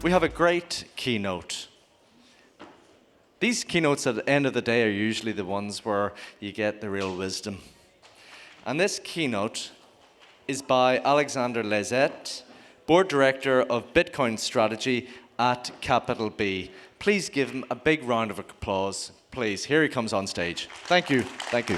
We have a great keynote. These keynotes at the end of the day are usually the ones where you get the real wisdom. And this keynote is by Alexandre Laizet, Board Director of Bitcoin Strategy at Capital B. Please give him a big round of applause. Please, here he comes on stage. Thank you. Thank you.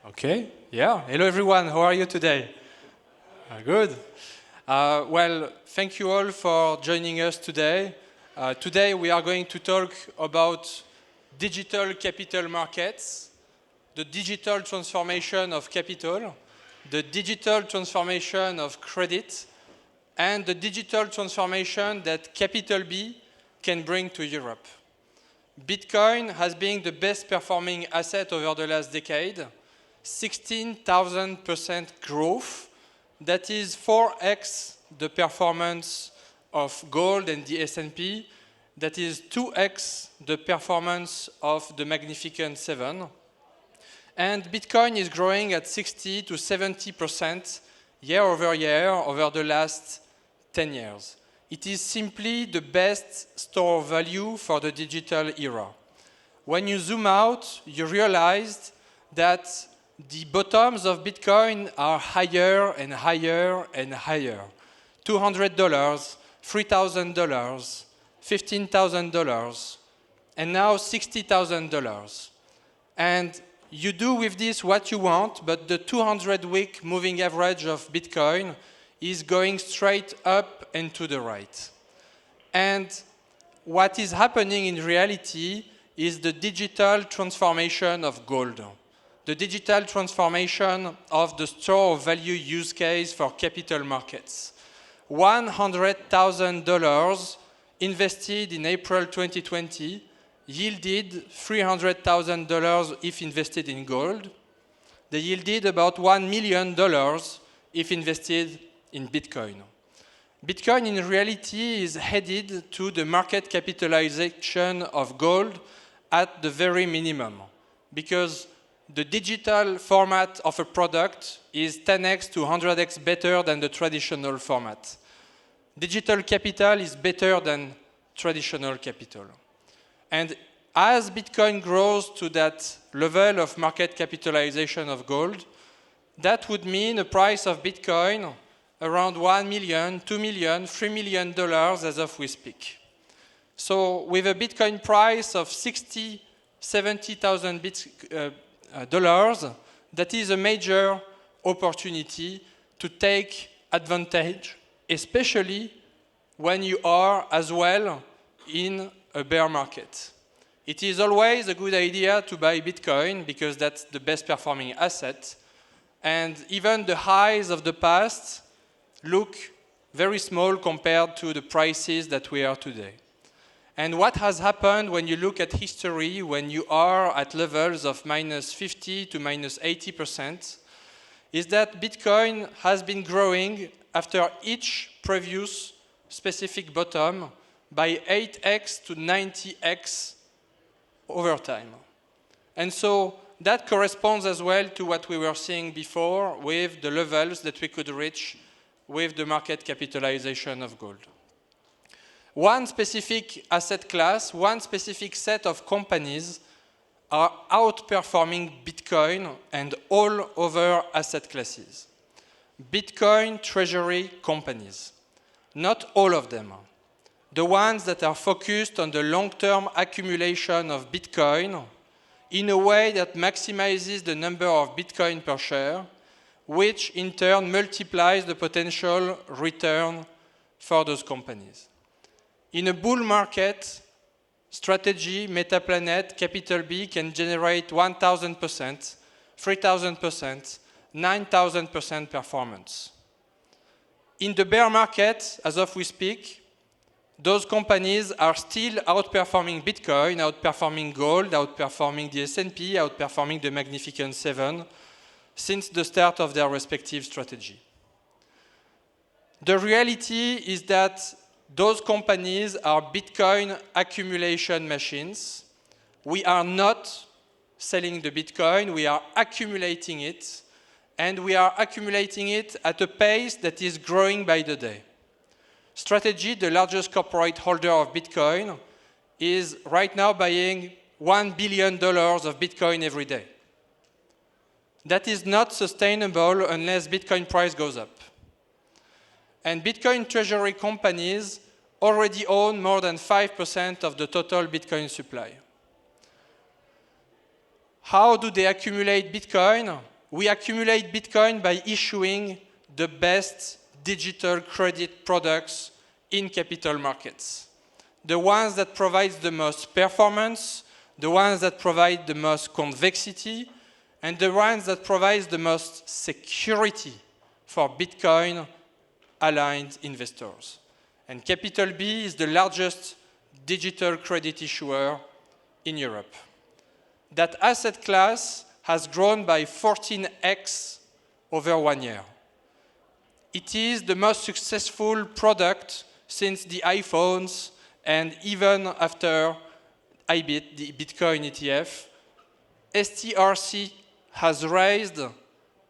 Okay, yeah. Hello everyone, how are you today? Good. Well, thank you all for joining us today. Today we are going to talk about digital capital markets, the digital transformation of capital, the digital transformation of credit, and the digital transformation that Capital B can bring to Europe. Bitcoin has been the best performing asset over the last decade. 16,000% growth, that is 4x the performance of gold and the S&P, that is 2x the performance of the Magnificent Seven. And Bitcoin is growing at 60 to 70% year over year over the last 10 years. It is simply the best store of value for the digital era. When you zoom out, you realize that the bottoms of Bitcoin are higher and higher and higher. $200, $3,000, $15,000, and now $60,000. And you do with this what you want, but the 200-week moving average of Bitcoin is going straight up and to the right. And what is happening in reality is the digital transformation of gold. The digital transformation of the store of value use case for capital markets. $100,000 invested in April 2020 yielded $300,000 if invested in gold. They yielded about $1 million if invested in Bitcoin. Bitcoin in reality is headed to the market capitalization of gold at the very minimum, because the digital format of a product is 10x to 100x better than the traditional format. Digital capital is better than traditional capital. And as Bitcoin grows to that level of market capitalization of gold, that would mean a price of Bitcoin around $1 million, $2 million, $3 million as of we speak. So with a Bitcoin price of $60,000, $70,000 dollars, that is a major opportunity to take advantage, especially when you are as well in a bear market. It is always a good idea to buy Bitcoin because that's the best performing asset, and even the highs of the past look very small compared to the prices that we are today. And what has happened when you look at history, when you are at levels of minus 50 to minus 80%, is that Bitcoin has been growing after each previous specific bottom by 8x to 90x over time. And so that corresponds as well to what we were seeing before with the levels that we could reach with the market capitalization of gold. One specific asset class, one specific set of companies are outperforming Bitcoin and all other asset classes. Bitcoin Treasury companies. Not all of them. The ones that are focused on the long-term accumulation of Bitcoin in a way that maximizes the number of Bitcoin per share, which in turn multiplies the potential return for those companies. In a bull market, strategy, Metaplanet, Capital B can generate 1,000%, 3,000%, 9,000% performance. In the bear market, as of we speak, those companies are still outperforming Bitcoin, outperforming gold, outperforming the S&P, outperforming the Magnificent Seven since the start of their respective strategy. The reality is that those companies are Bitcoin accumulation machines. We are not selling the Bitcoin, we are accumulating it, and we are accumulating it at a pace that is growing by the day. Strategy, the largest corporate holder of Bitcoin, is right now buying $1 billion of Bitcoin every day. That is not sustainable unless Bitcoin price goes up. And Bitcoin Treasury companies already own more than 5% of the total Bitcoin supply. How do they accumulate Bitcoin? We accumulate Bitcoin by issuing the best digital credit products in capital markets. The ones that provide the most performance, the ones that provide the most convexity, and the ones that provide the most security for Bitcoin-aligned investors. And Capital B is the largest digital credit issuer in Europe. That asset class has grown by 14x over 1 year. It is the most successful product since the iPhones and even after IBIT, the Bitcoin ETF. STRC has raised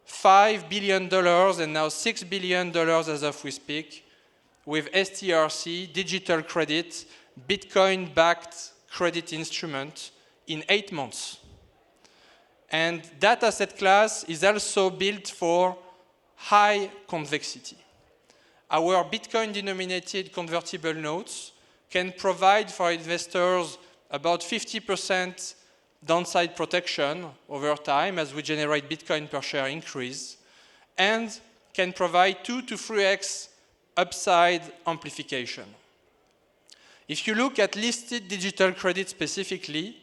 $5 billion and now $6 billion as of we speak with STRC, digital credit, Bitcoin-backed credit instrument in 8 months. And that asset class is also built for high convexity. Our Bitcoin-denominated convertible notes can provide for investors about 50% downside protection over time as we generate Bitcoin per share increase, and can provide 2 to 3x upside amplification. If you look at listed digital credit specifically,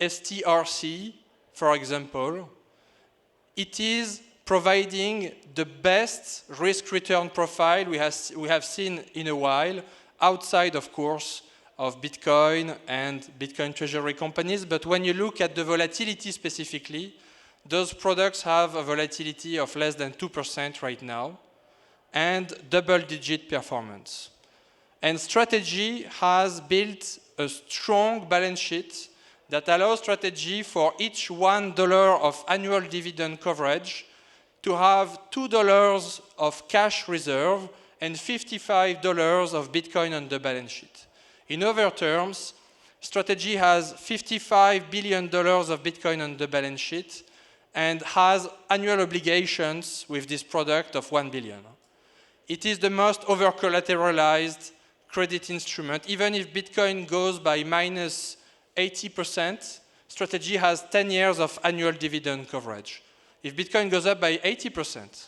STRC, for example, it is providing the best risk-return profile we have seen in a while, outside, of course, of Bitcoin and Bitcoin treasury companies. But when you look at the volatility specifically, those products have a volatility of less than 2% right now, and double-digit performance. And Strategy has built a strong balance sheet that allows Strategy for each $1 of annual dividend coverage to have $2 of cash reserve and $55 of Bitcoin on the balance sheet. In other terms, Strategy has $55 billion of Bitcoin on the balance sheet and has annual obligations with this product of $1 billion. It is the most over-collateralized credit instrument. Even if Bitcoin goes by minus 80%, Strategy has 10 years of annual dividend coverage. If Bitcoin goes up by 80%,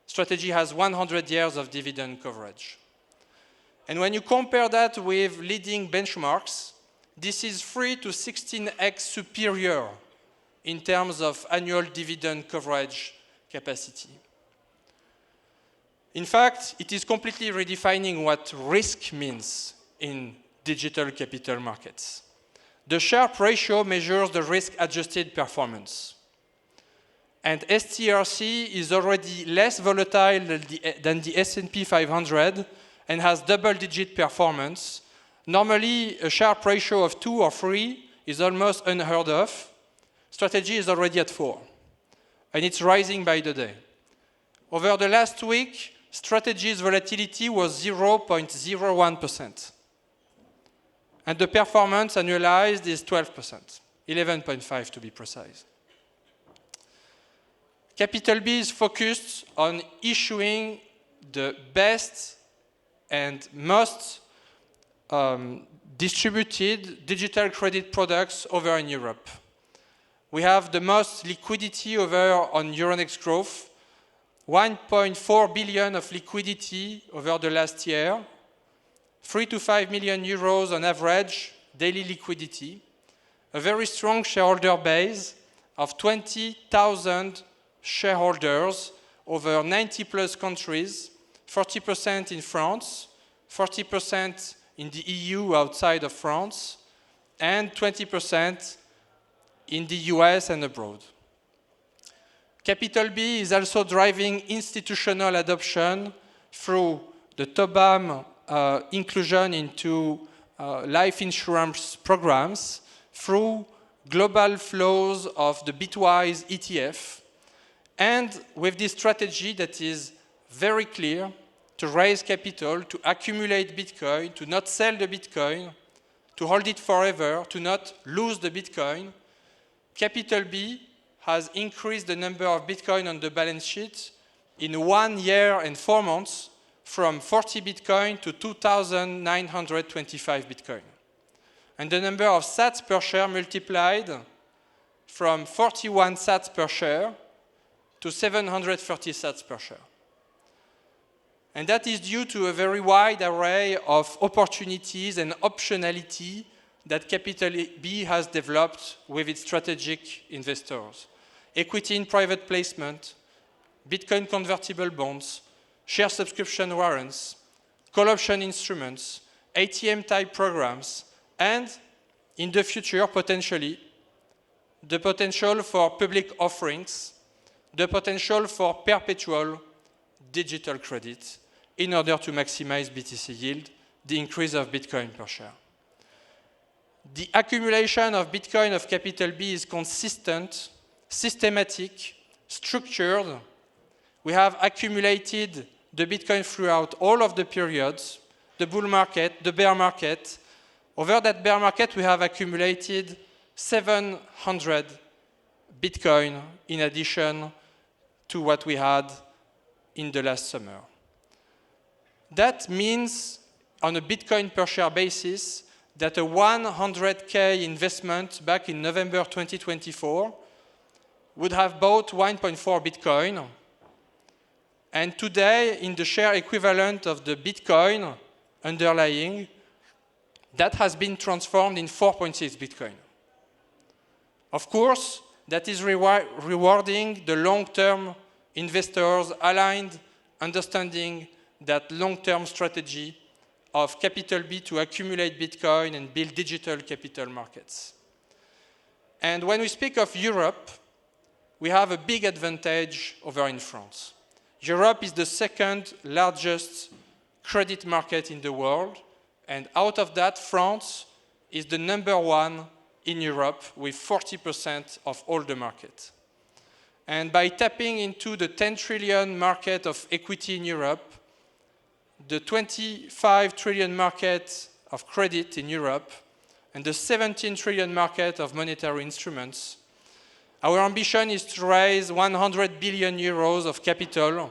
Strategy has 100 years of dividend coverage. And when you compare that with leading benchmarks, this is 3 to 16x superior in terms of annual dividend coverage capacity. In fact, it is completely redefining what risk means in digital capital markets. The Sharpe ratio measures the risk-adjusted performance. And STRC is already less volatile than the S&P 500 and has double-digit performance. Normally, a Sharpe ratio of 2 or 3 is almost unheard of. Strategy is already at 4, and it's rising by the day. Over the last week, Strategy's volatility was 0.01%. And the performance annualized is 12%, 11.5 to be precise. Capital B is focused on issuing the best and most distributed digital credit products over in Europe. We have the most liquidity over on Euronext Growth, 1.4 billion of liquidity over the last year, 3 to 5 million euros on average daily liquidity, a very strong shareholder base of 20,000 shareholders over 90 plus countries, 40% in France, 40% in the EU outside of France, and 20% in the US and abroad. Capital B is also driving institutional adoption through the TOBAM inclusion into life insurance programs through global flows of the Bitwise ETF, and with this strategy that is very clear, to raise capital, to accumulate Bitcoin, to not sell the Bitcoin, to hold it forever, to not lose the Bitcoin, Capital B has increased the number of Bitcoin on the balance sheet in 1 year and 4 months from 40 Bitcoin to 2,925 Bitcoin. And the number of sats per share multiplied from 41 sats per share to 730 sats per share. And that is due to a very wide array of opportunities and optionality that Capital B has developed with its strategic investors. Equity in private placement, Bitcoin convertible bonds, share subscription warrants, call option instruments, ATM-type programs, and in the future, potentially, the potential for public offerings, the potential for perpetual digital credit in order to maximize BTC yield, the increase of Bitcoin per share. The accumulation of Bitcoin of Capital B is consistent, systematic, structured. We have accumulated the Bitcoin throughout all of the periods, the bull market, the bear market. Over that bear market, we have accumulated 700 Bitcoin in addition to what we had in the last summer. That means, on a Bitcoin per share basis, that a 100K investment back in November 2024 would have bought 1.4 Bitcoin. And today, in the share equivalent of the Bitcoin underlying, that has been transformed in 4.6 Bitcoin. Of course, that is rewarding the long-term investors aligned, understanding that long-term strategy of Capital B to accumulate Bitcoin and build digital capital markets. And when we speak of Europe, we have a big advantage over in France. Europe is the second largest credit market in the world, and out of that, France is the number one in Europe with 40% of all the market. And by tapping into the 10 trillion market of equity in Europe, the 25 trillion market of credit in Europe, and the 17 trillion market of monetary instruments, our ambition is to raise 100 billion euros of capital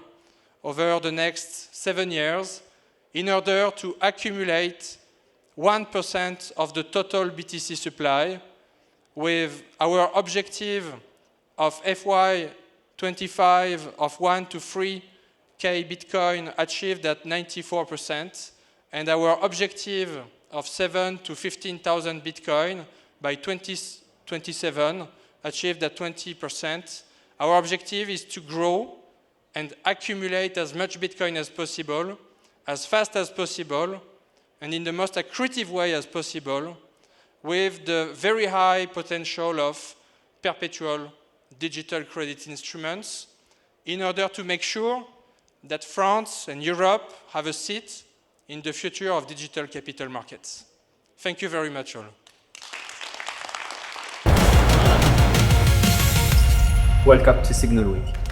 over the next 7 years in order to accumulate 1% of the total BTC supply, with our objective of FY25 of 1 to 3K Bitcoin achieved at 94%, and our objective of 7 to 15,000 Bitcoin by 2027 achieved at 20%. Our objective is to grow and accumulate as much Bitcoin as possible, as fast as possible, and in the most accretive way as possible, with the very high potential of perpetual digital credit instruments, in order to make sure that France and Europe have a seat in the future of digital capital markets. Thank you very much all. Welcome to Signal Week.